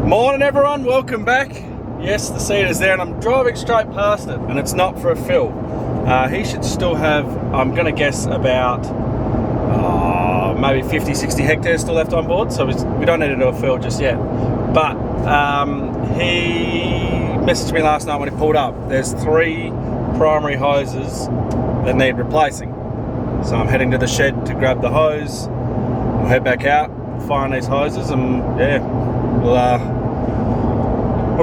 Morning everyone, welcome back. Yes, the seed is there and I'm driving straight past it and it's not for a fill. He should still have, I'm going to guess about maybe 50-60 hectares still left on board, so we don't need to do a fill just yet. But he messaged me last night when he pulled up. There's 3 primary hoses that need replacing. So I'm heading to the shed to grab the hose. We'll head back out, find these hoses, and yeah, we'll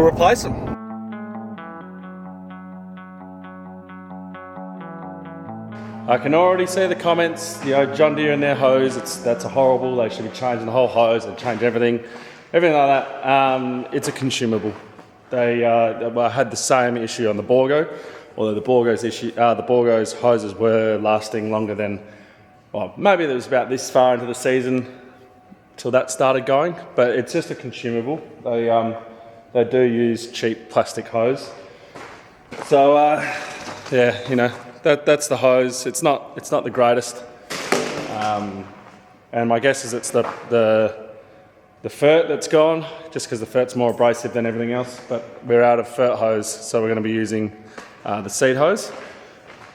replace them. I can already see the comments, John Deere and their hose, that's a horrible, they should be changing the whole hose and change everything like that. It's a consumable. I had the same issue on the Borgo, although the Borgo's hoses were lasting longer than, well, maybe it was about this far into the season till that started going, but it's just a consumable. They do use cheap plastic hose. So yeah, that's the hose. It's not the greatest, and my guess is it's the fert that's gone, just because the fert's more abrasive than everything else. But we're out of fert hose, so we're going to be using the seed hose.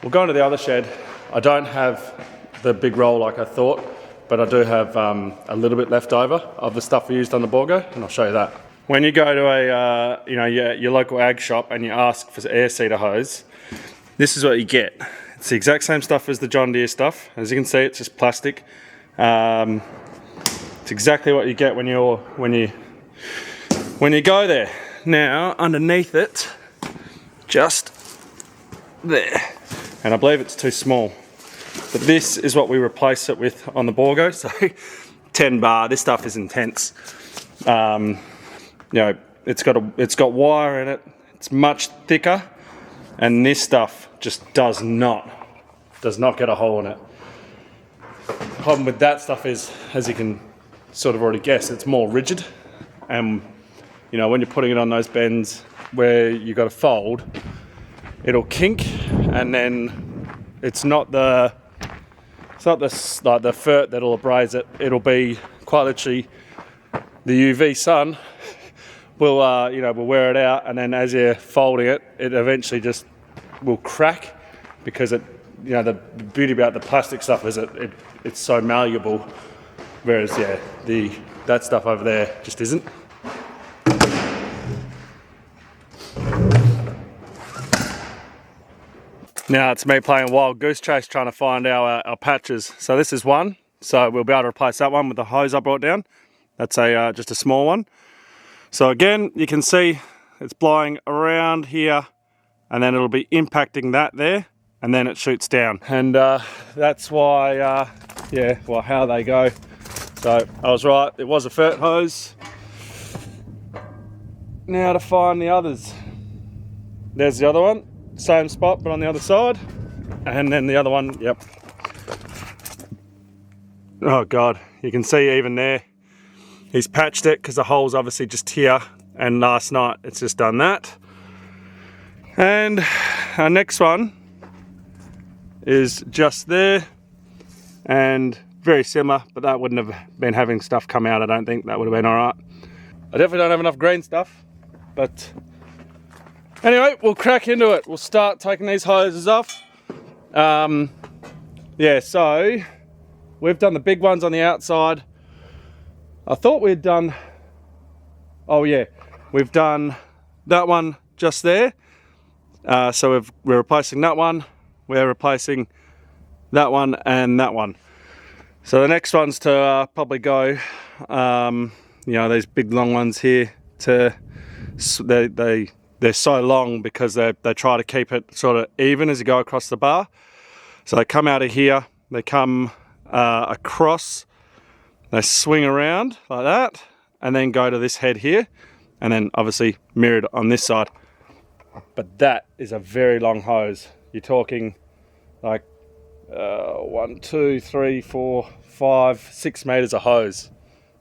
We'll go into the other shed. I don't have the big roll like I thought, but I do have a little bit left over of the stuff we used on the Borgo, and I'll show you that. When you go to your local ag shop and you ask for air seeder hose, this is what you get. It's the exact same stuff as the John Deere stuff. As you can see, it's just plastic. It's exactly what you get when you go there. Now, underneath it, just there, and I believe it's too small. But this is what we replace it with on the Borgo. So 10 bar. This stuff is intense. It's got wire in it. It's much thicker, and this stuff just does not get a hole in it. The problem with that stuff is, as you can sort of already guess, it's more rigid, and when you're putting it on those bends where you got to fold, it'll kink, and then it's not the fert that'll abrase it. It'll be quite literally the UV sun will wear it out, and then as you're folding it, it eventually just will crack, because the beauty about the plastic stuff is it's so malleable, whereas that stuff over there just isn't. Now it's me playing wild goose chase trying to find our patches. So this is one, so we'll be able to replace that one with the hose I brought down. That's just a small one. So again, you can see it's blowing around here, and then it'll be impacting that there, and then it shoots down. And that's why, how they go. So I was right, it was a fert hose. Now to find the others. There's the other one, same spot but on the other side. And then the other one, yep. Oh God, you can see even there, he's patched it because the hole's obviously just here, and last night it's just done that. And our next one is just there, and very similar, but that wouldn't have been having stuff come out. I don't think that would have been all right. I definitely don't have enough green stuff, but anyway, we'll crack into it. We'll start taking these hoses off. So we've done the big ones on the outside. I thought we'd done, we've done that one just there. So we're replacing that one, we're replacing that one and that one. So the next one's to probably go, these big long ones here, they're so long because they try to keep it sort of even as you go across the bar. So they come out of here, they come across, they swing around like that, and then go to this head here, and then obviously mirrored on this side. But that is a very long hose. You're talking like 1, 2, 3, 4, 5, 6 meters of hose.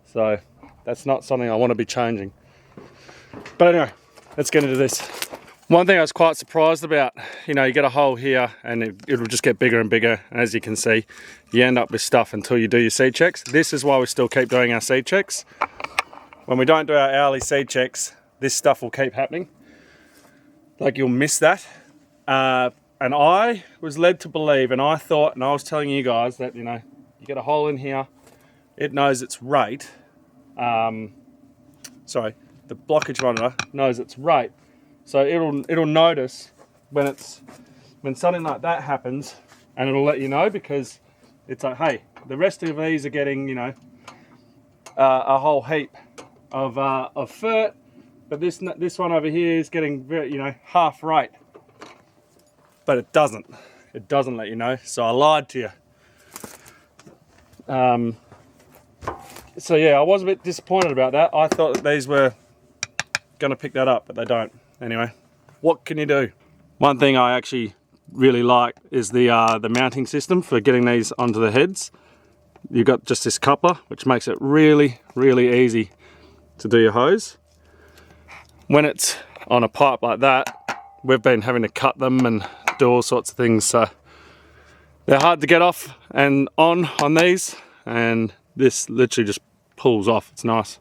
So that's not something I want to be changing. But anyway, let's get into this. One thing I was quite surprised about, you get a hole here and it'll just get bigger and bigger. And as you can see, you end up with stuff until you do your seed checks. This is why we still keep doing our seed checks. when we don't do our hourly seed checks, this stuff will keep happening. Like, you'll miss that. And I was led to believe, and I thought, and I was telling you guys that, you know, you get a hole in here, it knows its rate. Sorry, the blockage monitor knows its rate. So it'll notice when something like that happens, and it'll let you know, because it's like, hey, the rest of these are getting, you know, a whole heap of fert, but this one over here is getting, you know, half rate. But it doesn't let you know, so I lied to you. So yeah, I was a bit disappointed about that. I thought that these were gonna pick that up, but they don't. Anyway, what can you do? One thing I actually really like is the mounting system for getting these onto the heads. You've got just this coupler, which makes it really, really easy to do your hose. When it's on a pipe like that, we've been having to cut them and do all sorts of things, so they're hard to get off and on these, and this literally just pulls off. It's nice.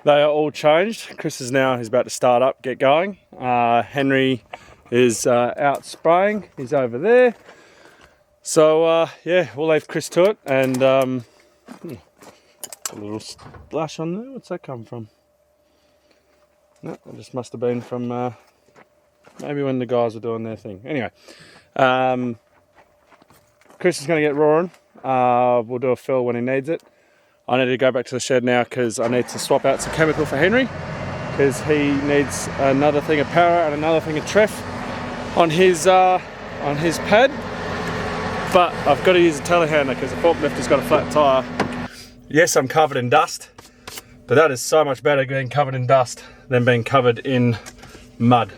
They are all changed. Chris is now, he's about to start up, get going. Henry is out spraying, he's over there. So yeah, we'll leave Chris to it, and a little splash on there. What's that come from? No, it just must have been from maybe when the guys were doing their thing. Anyway, Chris is going to get roaring. We'll do a fill when he needs it. I need to go back to the shed now because I need to swap out some chemical for Henry, because he needs another thing of para and another thing of treff on his pad. But I've got to use a telehandler because the forklift has got a flat tyre. Yes, I'm covered in dust, but that is so much better being covered in dust than being covered in mud.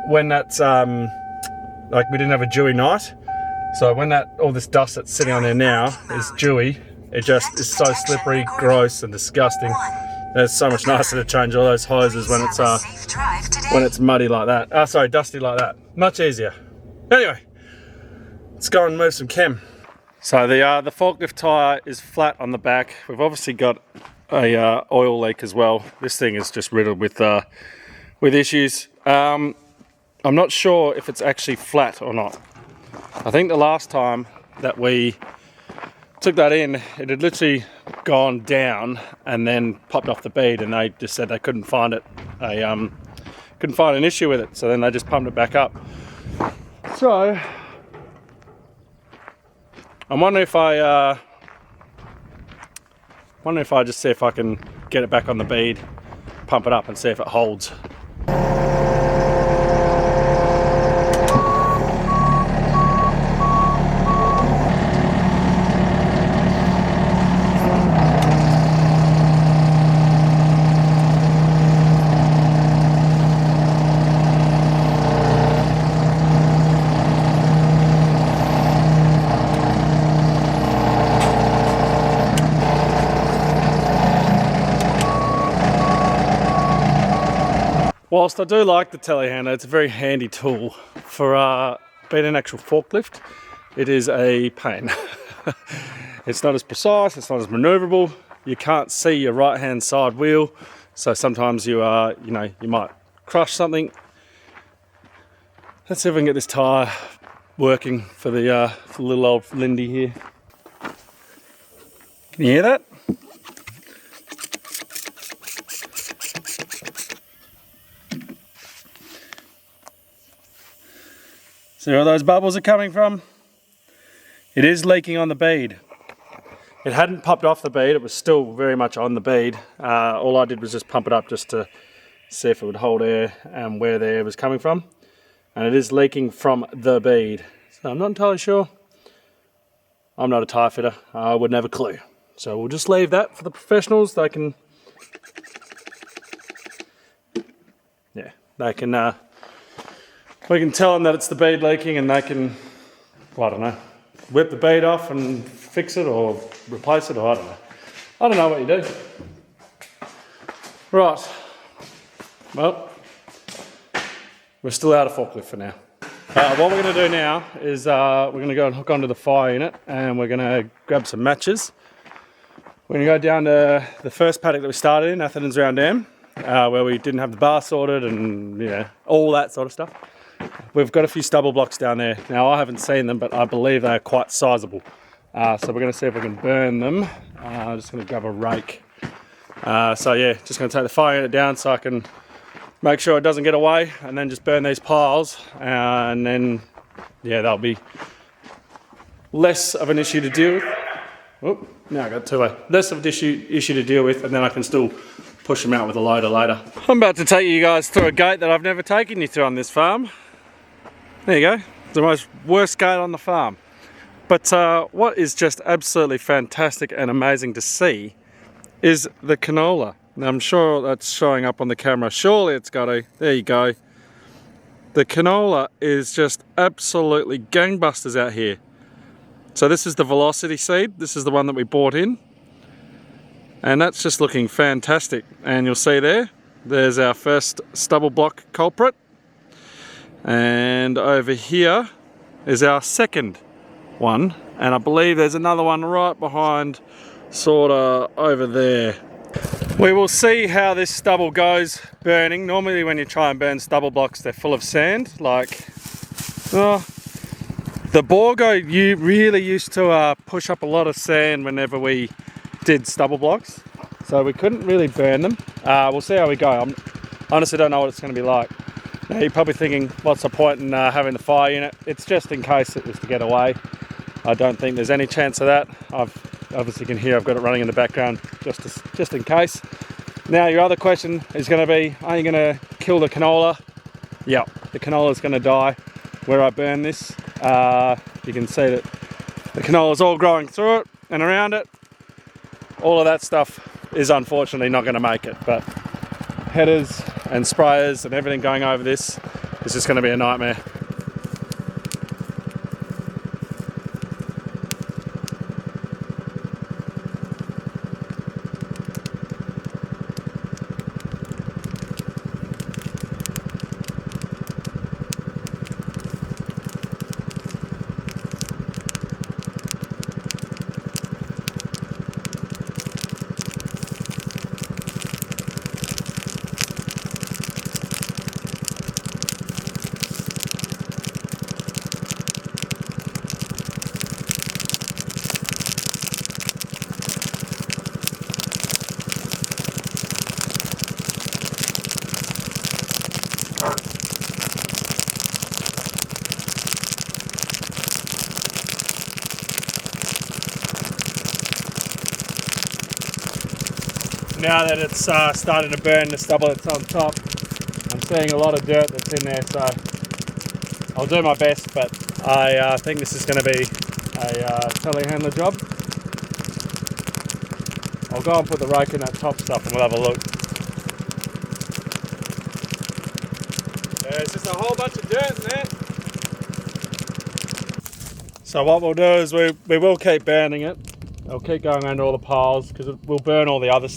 When that's like, we didn't have a dewy night, so when all this dust that's sitting on there now is dewy, it just is so slippery, gross and disgusting. And it's so much nicer to change all those hoses when it's muddy like that. Sorry, dusty like that. Much easier. Anyway, let's go and move some chem. So the forklift tyre is flat on the back. We've obviously got a oil leak as well. This thing is just riddled with issues. I'm not sure if it's actually flat or not. I think the last time that we took that in, it had literally gone down and then popped off the bead, and they just said they couldn't find it. They couldn't find an issue with it, so then they just pumped it back up. So I'm wondering if I just see if I can get it back on the bead, pump it up and see if it holds. Whilst I do like the telehandler, it's a very handy tool for being an actual forklift. It is a pain. It's not as precise, it's not as manoeuvrable. You can't see your right hand side wheel, so sometimes you might crush something. Let's see if we can get this tyre working for the little old Lindy here. Can you hear that? See where those bubbles are coming from? It is leaking on the bead. It hadn't popped off the bead, it was still very much on the bead. All I did was just pump it up just to see if it would hold air and where the air was coming from. And it is leaking from the bead. So I'm not entirely sure. I'm not a tyre fitter, I wouldn't have a clue. So we'll just leave that for the professionals. They can, yeah, they can, we can tell them that it's the bead leaking and they can, well, I don't know, whip the bead off and fix it or replace it, or I don't know. I don't know what you do. Right, well, we're still out of forklift for now. What we're going to do now is we're going to go and hook onto the fire unit and we're going to grab some matches. We're going to go down to the first paddock that we started in, Atherton's Round Dam, where we didn't have the bar sorted and, you know, all that sort of stuff. We've got a few stubble blocks down there. Now, I haven't seen them, but I believe they're quite sizable. So we're going to see if we can burn them. I'm just going to grab a rake. So yeah, just going to take the fire unit down so I can make sure it doesn't get away, and then just burn these piles, and then yeah, that'll be less of an issue to deal with. Oh, now I got two-way. Less of an issue to deal with, and then I can still push them out with a loader later. I'm about to take you guys through a gate that I've never taken you through on this farm. There you go, the most worst gate on the farm. But what is just absolutely fantastic and amazing to see is the canola. Now, I'm sure that's showing up on the camera. Surely it's got to. There you go. The canola is just absolutely gangbusters out here. So this is the Velocity seed. This is the one that we bought in. And that's just looking fantastic. And you'll see there's our first stubble block culprit. And over here is our second one. And I believe there's another one right behind, sort of over there. We will see how this stubble goes burning. Normally when you try and burn stubble blocks, they're full of sand. Like, oh, the Borgo really used to push up a lot of sand whenever we did stubble blocks. So we couldn't really burn them. We'll see how we go. I honestly don't know what it's going to be like. Now you're probably thinking, what's the point in having the fire unit? It's just in case it was to get away. I don't think there's any chance of that. Obviously you can hear I've got it running in the background just in case. Now your other question is going to be, are you going to kill the canola? Yeah, the canola is going to die where I burn this. You can see that the canola is all growing through it and around it. All of that stuff is unfortunately not going to make it, but headers and sprayers and everything going over this is just going to be a nightmare. Now that it's starting to burn the stubble that's on top, I'm seeing a lot of dirt that's in there, so I'll do my best, but I think this is going to be a telehandler job. I'll go and put the rake in that top stuff and we'll have a look. There's just a whole bunch of dirt in there. So what we'll do is we will keep burning it. I'll keep going under all the piles because we'll burn all the other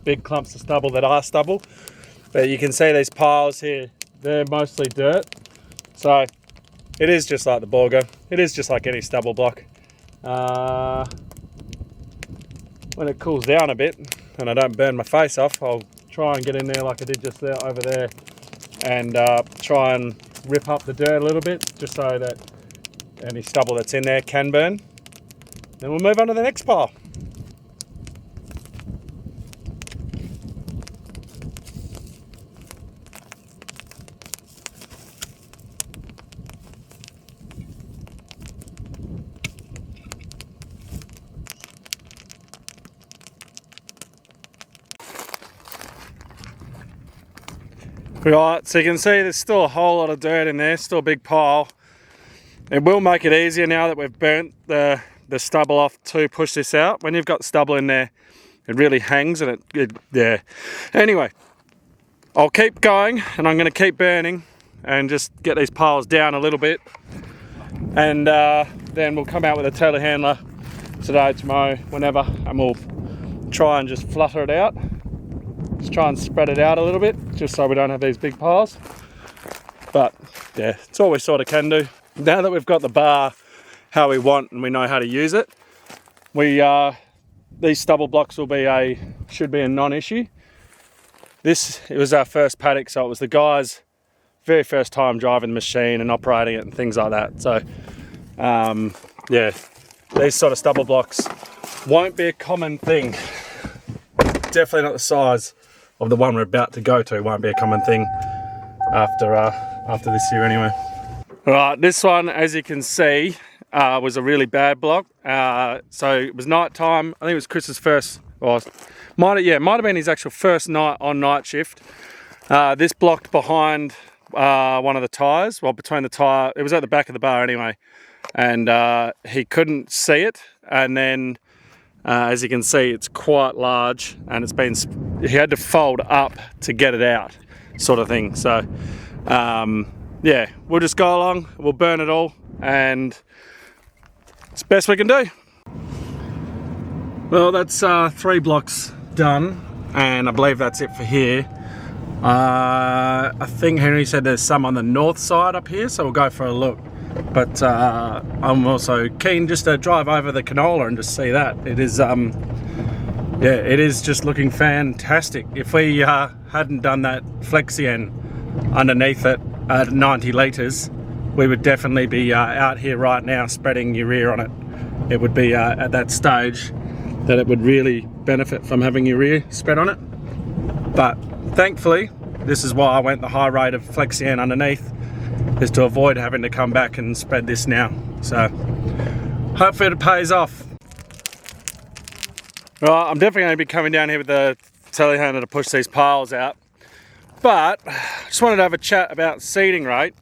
big clumps of stubble that are stubble. But you can see these piles here, they're mostly dirt. So it is just like the Borgo. It is just like any stubble block. When it cools down a bit and I don't burn my face off, I'll try and get in there like I did just there over there and try and rip up the dirt a little bit just so that any stubble that's in there can burn. Then we'll move on to the next pile. Right, so you can see there's still a whole lot of dirt in there, still a big pile. It will make it easier now that we've burnt the stubble off to push this out. When you've got stubble in there, it really hangs and yeah. Anyway, I'll keep going and I'm going to keep burning and just get these piles down a little bit. And then we'll come out with a telehandler today, tomorrow, whenever, and we'll try and just flutter it out. Just try and spread it out a little bit, just so we don't have these big piles. But yeah, it's all we sort of can do. Now that we've got the bar how we want and we know how to use it, these stubble blocks should be a non-issue. It was our first paddock, so it was the guys' very first time driving the machine and operating it and things like that. So yeah, these sort of stubble blocks won't be a common thing. Definitely not the size of the one we're about to go to. Won't be a common thing after this year anyway. Right, this one, as you can see, was a really bad block. So it was night time. I think it was Chris's first, or might have been his actual first night on night shift. This blocked behind one of the tyres, well, between the tyre, it was at the back of the bar anyway, and he couldn't see it. And then as you can see, it's quite large, and he had to fold up to get it out, sort of thing. So yeah, we'll just go along, we'll burn it all, and it's the best we can do. Well, that's 3 blocks done, and I believe that's it for here. I think Henry said there's some on the north side up here, so we'll go for a look. But I'm also keen just to drive over the canola and just see that. It is, yeah, it is just looking fantastic. If we hadn't done that Flexien underneath it at 90 litres, we would definitely be out here right now spreading urea on it. It would be at that stage that it would really benefit from having urea spread on it. But thankfully, this is why I went the high rate of Flexien underneath, is to avoid having to come back and spread this now. So hopefully it pays off. Right, I'm definitely going to be coming down here with the telehandler to push these piles out. But I just wanted to have a chat about seeding rate.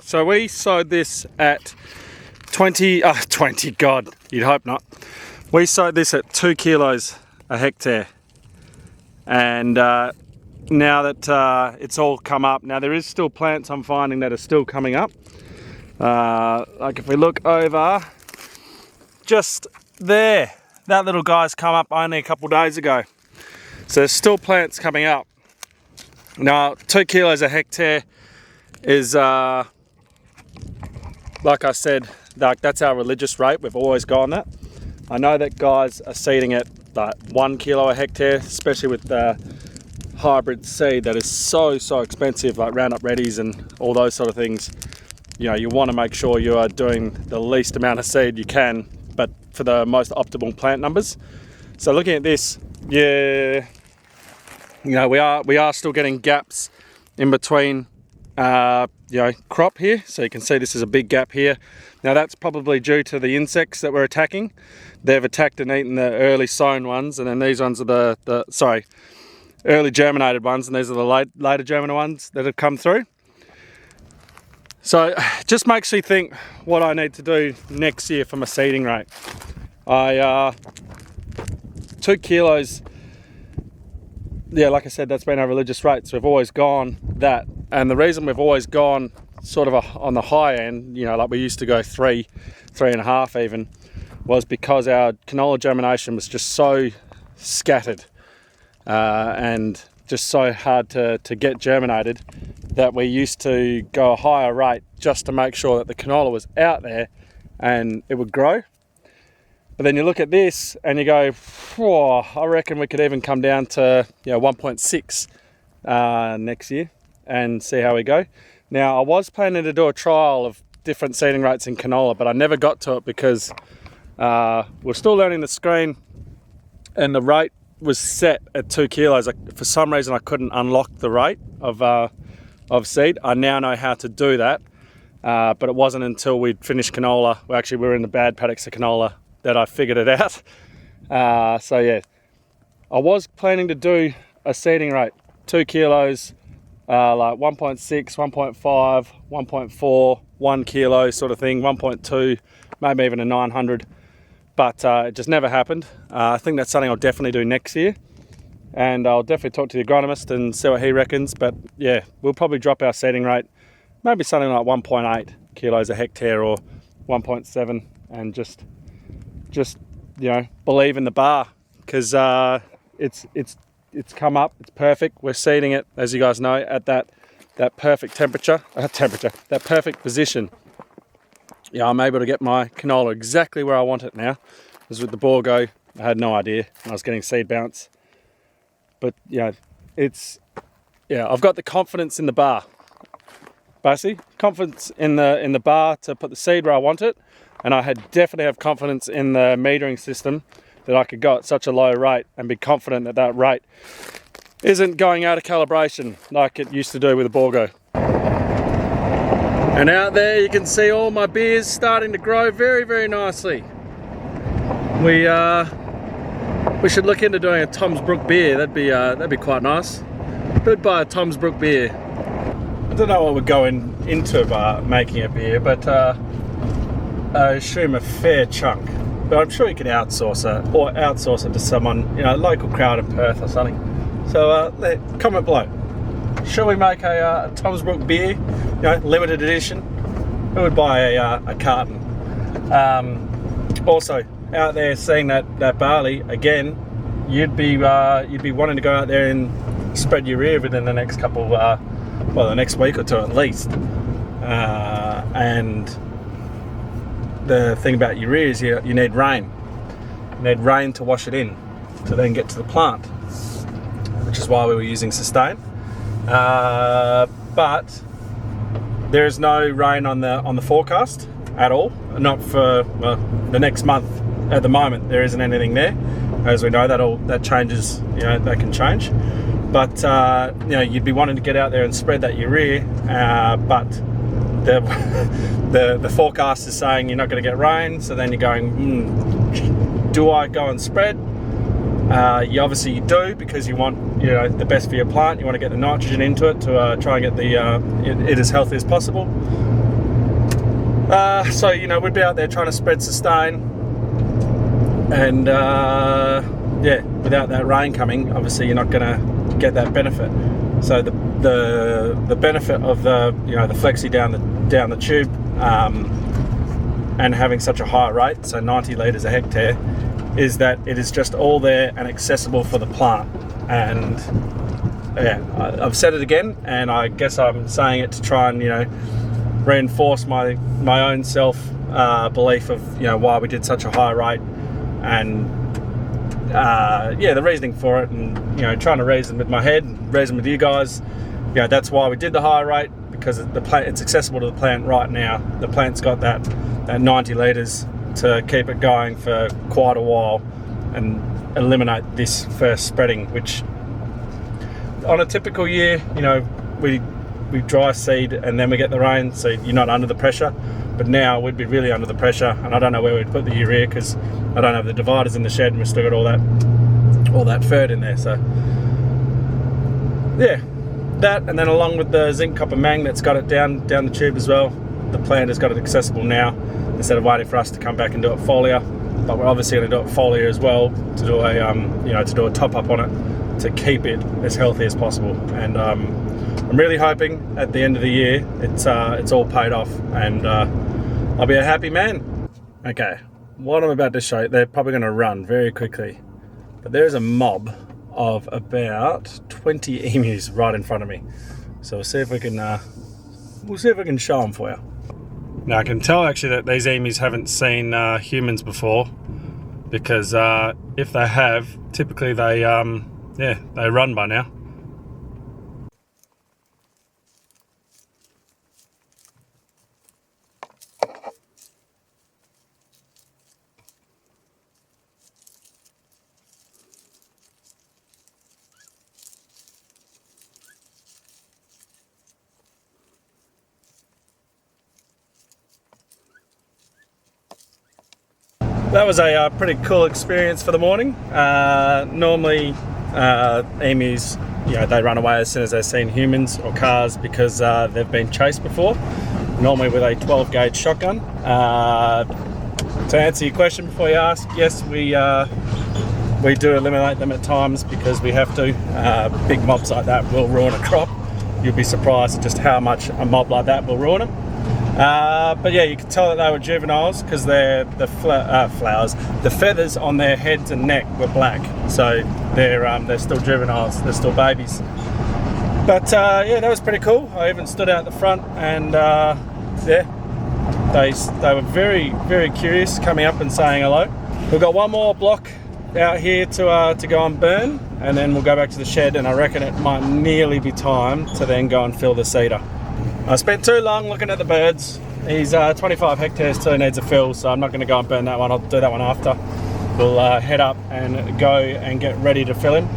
So we sowed this at 20, God, you'd hope not. We sowed this at 2 kilos a hectare. And now that it's all come up, now there is still plants I'm finding that are still coming up. Like if we look over, just there, that little guy's come up only a couple days ago. So there's still plants coming up. Now 2 kilos a hectare is, like I said, that's our religious rate. We've always gone that. I know that guys are seeding it like 1 kilo a hectare, especially with the hybrid seed that is so expensive, like Roundup Readies and all those sort of things. You know, you want to make sure you are doing the least amount of seed you can, but for the most optimal plant numbers. So looking at this, yeah, you know, we are still getting gaps in between, you know, crop here. So you can see this is a big gap here. Now that's probably due to the insects that we're attacking. They've attacked and eaten the early sown ones, and then these ones are the early germinated ones, and these are the later germinated ones that have come through. So just makes me think what I need to do next year for my seeding rate. 2 kilos, yeah, like I said, that's been our religious rate, so we've always gone that. And the reason we've always gone sort of on the high end, you know, like we used to go 3.5 even, was because our canola germination was just so scattered and just so hard to get germinated, that we used to go a higher rate just to make sure that the canola was out there and it would grow. But then you look at this and you go, whoa, I reckon we could even come down to, you know, 1.6 next year and see how we go. Now, I was planning to do a trial of different seeding rates in canola, but I never got to it because we're still learning the screen, and the rate was set at 2 kilos. For some reason, I couldn't unlock the rate of seed. I now know how to do that, but it wasn't until we'd finished canola, we were in the bad paddocks of canola, that I figured it out. So yeah, I was planning to do a seeding rate, 2 kilos like 1.6, 1.5, 1.4, 1 kilo sort of thing, 1.2, maybe even a 900, but it just never happened. I think that's something I'll definitely do next year, and I'll definitely talk to the agronomist and see what he reckons. But yeah, we'll probably drop our seeding rate, maybe something like 1.8 kilos a hectare or 1.7, and just you know, believe in the bar, because it's come up, it's perfect. We're seeding it, as you guys know, at that perfect that perfect position. Yeah, I'm able to get my canola exactly where I want it now. Because with the Borgo, I had no idea, and I was getting seed bounce. But yeah, I've got the confidence in the bar. Basically, confidence in the bar to put the seed where I want it, and I definitely have confidence in the metering system that I could go at such a low rate and be confident that that rate isn't going out of calibration like it used to do with the Borgo. And out there you can see all my beers starting to grow very, very nicely. We should look into doing a Tom's Brook beer. That'd be quite nice. Could buy a Tom's Brook beer. I don't know what we're going into making a beer, but I assume a fair chunk. But I'm sure you can outsource it to someone, you know, local crowd in Perth or something. So comment below. Shall we make a Tom's Brook beer, you know, limited edition? Who would buy a carton? Also, out there seeing that barley again, you'd be wanting to go out there and spread urea within the next the next week or two at least. And the thing about urea is you need rain. You need rain to wash it in to then get to the plant, which is why we were using Sustain. But there is no rain on the forecast at all. Not for the next month. At the moment, there isn't anything there. As we know, that changes. You know, that can change. But you know, you'd be wanting to get out there and spread that urea, but the forecast is saying you're not going to get rain. So then you're going, do I go and spread? You obviously do, because you want, you know, the best for your plant. You want to get the nitrogen into it to try and get it as healthy as possible. So you know, we'd be out there trying to spread Sustain, and yeah, without that rain coming, obviously you're not going to get that benefit. So the benefit of the flexi down the tube and having such a high rate, so 90 litres a hectare, is that it is just all there and accessible for the plant. And yeah, I've said it again, and I guess I'm saying it to try and, you know, reinforce my own self belief of, you know, why we did such a high rate, and yeah, the reasoning for it, and, you know, trying to reason with my head, reason with you guys. You know, that's why we did the high rate, because it's accessible to the plant right now. The plant's got that 90 litres to keep it going for quite a while and eliminate this first spreading, which on a typical year, you know, we dry seed and then we get the rain, so you're not under the pressure. But now we'd be really under the pressure, and I don't know where we'd put the urea, because I don't have the dividers in the shed, and we've still got all that fert in there. So yeah, that, and then along with the zinc copper mang that's got it down the tube as well, the plant has got it accessible now, instead of waiting for us to come back and do it foliar. But we're obviously going to do it foliar as well, to do a top up on it to keep it as healthy as possible. And I'm really hoping at the end of the year it's all paid off, and I'll be a happy man. Okay, what I'm about to show you, they're probably going to run very quickly, but there's a mob of about 20 emus right in front of me. So we'll see if we can show them for you. Now I can tell actually that these emus haven't seen humans before, because if they have, typically they run by now. That was a pretty cool experience for the morning. Normally Emus, you know, they run away as soon as they've seen humans or cars because they've been chased before, normally with a 12 gauge shotgun. To answer your question before you ask, yes, we do eliminate them at times because we have to. Big mobs like that will ruin a crop. You'll be surprised at just how much a mob like that will ruin them. But yeah, you can tell that they were juveniles because the feathers on their heads and neck were black. So they're still juveniles, they're still babies. But yeah, that was pretty cool. I even stood out the front and yeah, they were very, very curious, coming up and saying hello. We've got one more block out here to go and burn, and then we'll go back to the shed, and I reckon it might nearly be time to then go and fill the seeder. I spent too long looking at the birds. He's 25 hectares too, needs a fill, so I'm not going to go and burn that one. I'll do that one after. We'll head up and go and get ready to fill him.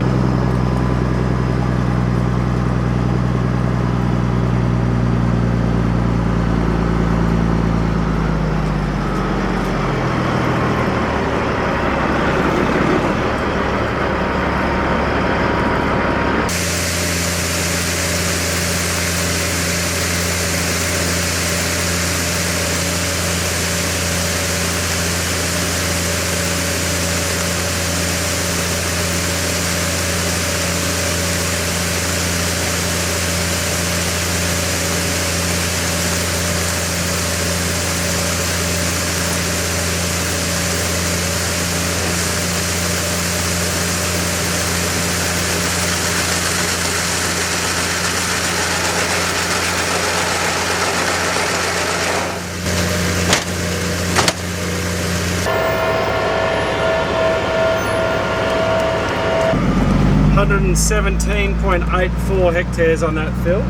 117.84 hectares on that fill.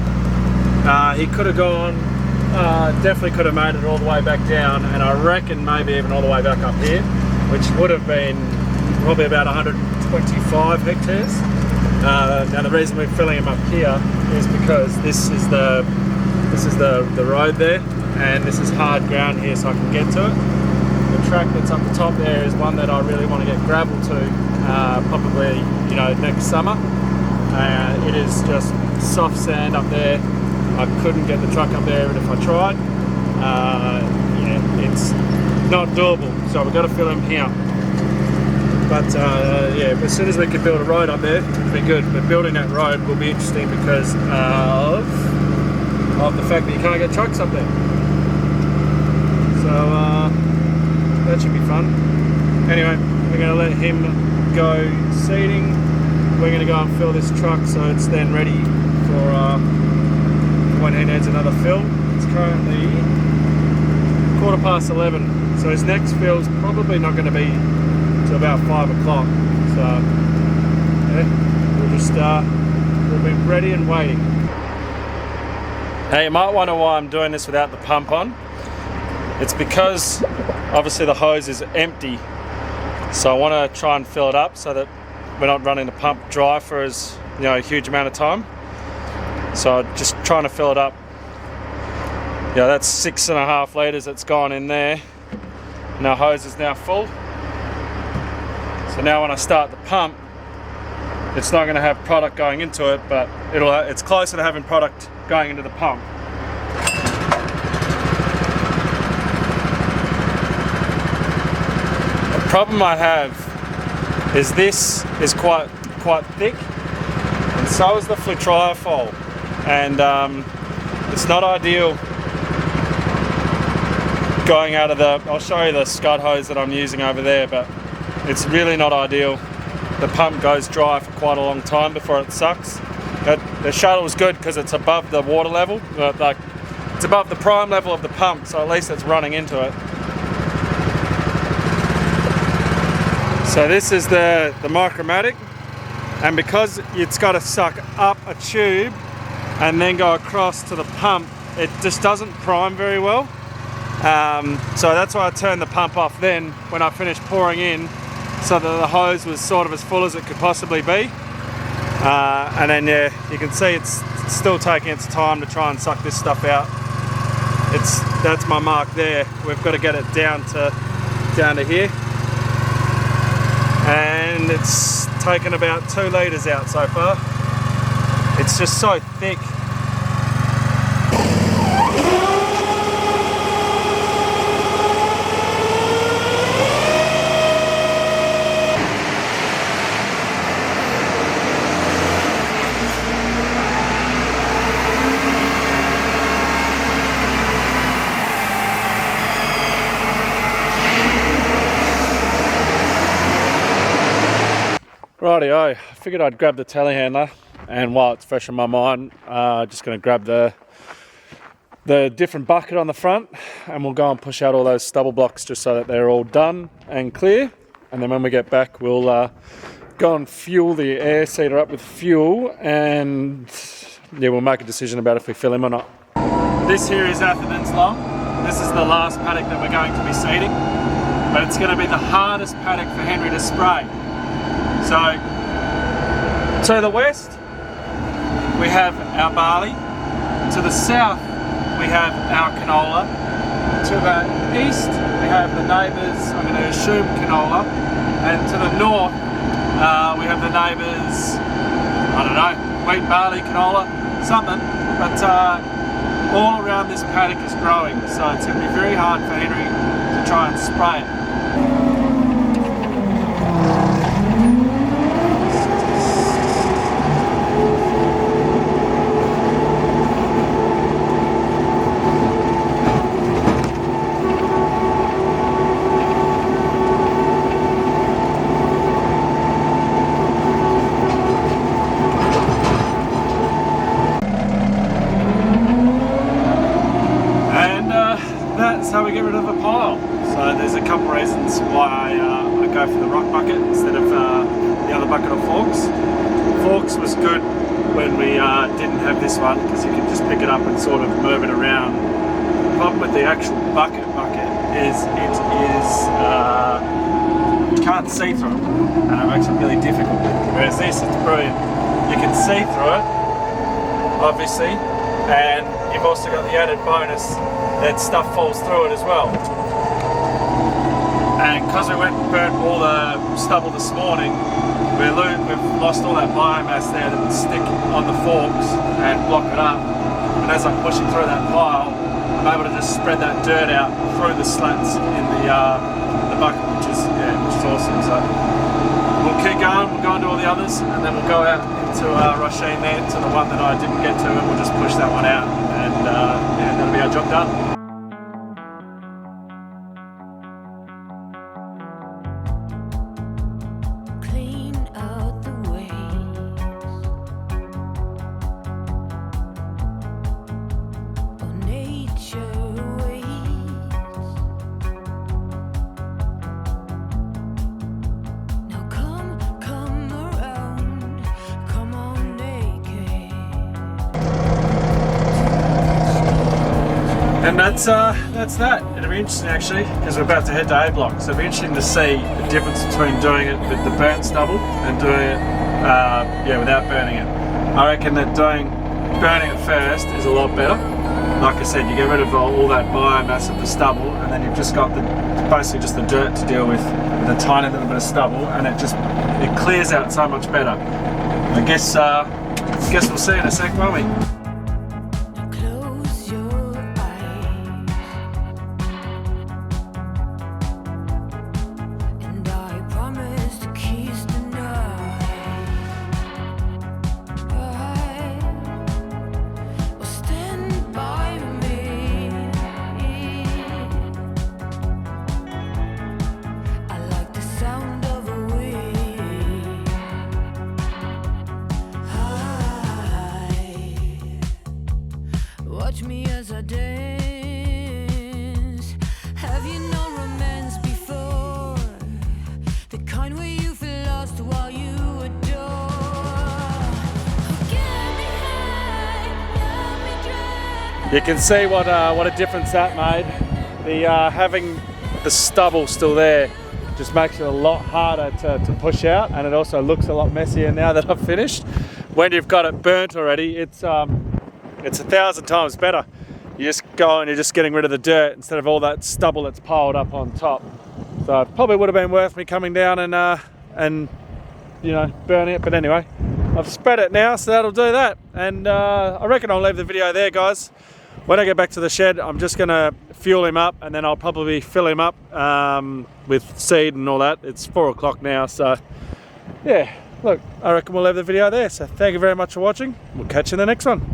He could have gone, definitely could have made it all the way back down, and I reckon maybe even all the way back up here, which would have been probably about 125 hectares. Now the reason we're filling him up here is because this is the road there, and this is hard ground here, so I can get to it. The track that's up the top there is one that I really want to get gravel to, probably, you know, next summer. It is just soft sand up there. I couldn't get the truck up there even if I tried. Yeah, it's not doable, so we've got to fill him here. But yeah, as soon as we can build a road up there, it'll be good. But building that road will be interesting because of the fact that you can't get trucks up there. So that should be fun. Anyway, we're going to let him go seeding. We're going to go and fill this truck so it's then ready for when he needs another fill. It's currently 11:15, so his next fill's probably not going to be till about 5 o'clock. So yeah, we'll just we'll be ready and waiting. Now you might wonder why I'm doing this without the pump on. It's because obviously the hose is empty, so I want to try and fill it up so that we're not running the pump dry for as, you know, a huge amount of time. So just trying to fill it up. Yeah, that's 6.5 litres that's gone in there, and our hose is now full. So now when I start the pump, it's not going to have product going into it, but it's closer to having product going into the pump. The problem I have is this is quite thick, and so is the Fertilizer, and it's not ideal going out of I'll show you the scud hose that I'm using over there, but it's really not ideal. The pump goes dry for quite a long time before it sucks. The shuttle is good because it's above the water level, like it's above the prime level of the pump, so at least it's running into it. So this is the Micromatic, and because it's got to suck up a tube and then go across to the pump, it just doesn't prime very well. So that's why I turned the pump off then when I finished pouring in, so that the hose was sort of as full as it could possibly be. And then yeah, you can see it's still taking its time to try and suck this stuff out. That's my mark there. We've got to get it down to here. And it's taken about 2 litres out so far. It's just so thick. Rightio, I figured I'd grab the telehandler, and while it's fresh in my mind, just going to grab the different bucket on the front, and we'll go and push out all those stubble blocks just so that they're all done and clear. And then when we get back, we'll go and fuel the air seeder up with fuel, and yeah, we'll make a decision about if we fill him or not. This here is Atherton's long. This is the last paddock that we're going to be seeding, but it's going to be the hardest paddock for Henry to spray. So, to the west, we have our barley. To the south, we have our canola. To the east, we have the neighbours, I'm going to assume canola. And to the north, we have the neighbours, I don't know, wheat, barley, canola, something. But all around this paddock is growing, so it's going to be very hard for Henry to try and spray it. How we get rid of a pile. So there's a couple reasons why I go for the rock bucket instead of the other bucket of forks. Forks was good when we didn't have this one, because you can just pick it up and sort of move it around. The problem with the actual bucket is you can't see through it, and it makes it really difficult. Whereas this, it's brilliant. You can see through it, obviously, and you've also got the added bonus that stuff falls through it as well. And because we went and burnt all the stubble this morning, we've lost all that biomass there that would stick on the forks and block it up. And as I'm pushing through that pile, I'm able to just spread that dirt out through the slats in the bucket, which is awesome. So we'll keep going, we'll go and do all the others, and then we'll go out into Rhiannon there, to the one that I didn't get to, and we'll just push that one out, and yeah, that'll be our job done. And that's that. It'll be interesting actually, because we're about to head to A block, so it'll be interesting to see the difference between doing it with the burnt stubble and doing it without burning it. I reckon that burning it first is a lot better. Like I said, you get rid of all that biomass of the stubble, and then you've just got basically just the dirt to deal with a tiny little bit of stubble, and it clears out so much better. I guess we'll see in a sec, won't we? Watch me as I dance. Have you known romance before? The kind where you feel lost while you adore. Get me high, let me drive. You can see what a difference that made. The having the stubble still there just makes it a lot harder to push out, and it also looks a lot messier now that I've finished. When you've got it burnt already, it's 1,000 times better. You just go and you're just getting rid of the dirt instead of all that stubble that's piled up on top. So it probably would have been worth me coming down and you know, burn it. But anyway, I've spread it now, so that'll do that. And I reckon I'll leave the video there, guys. When I get back to the shed, I'm just gonna fuel him up, and then I'll probably fill him up with seed and all that. It's 4 o'clock now, so yeah, look, I reckon we'll leave the video there. So thank you very much for watching. We'll catch you in the next one.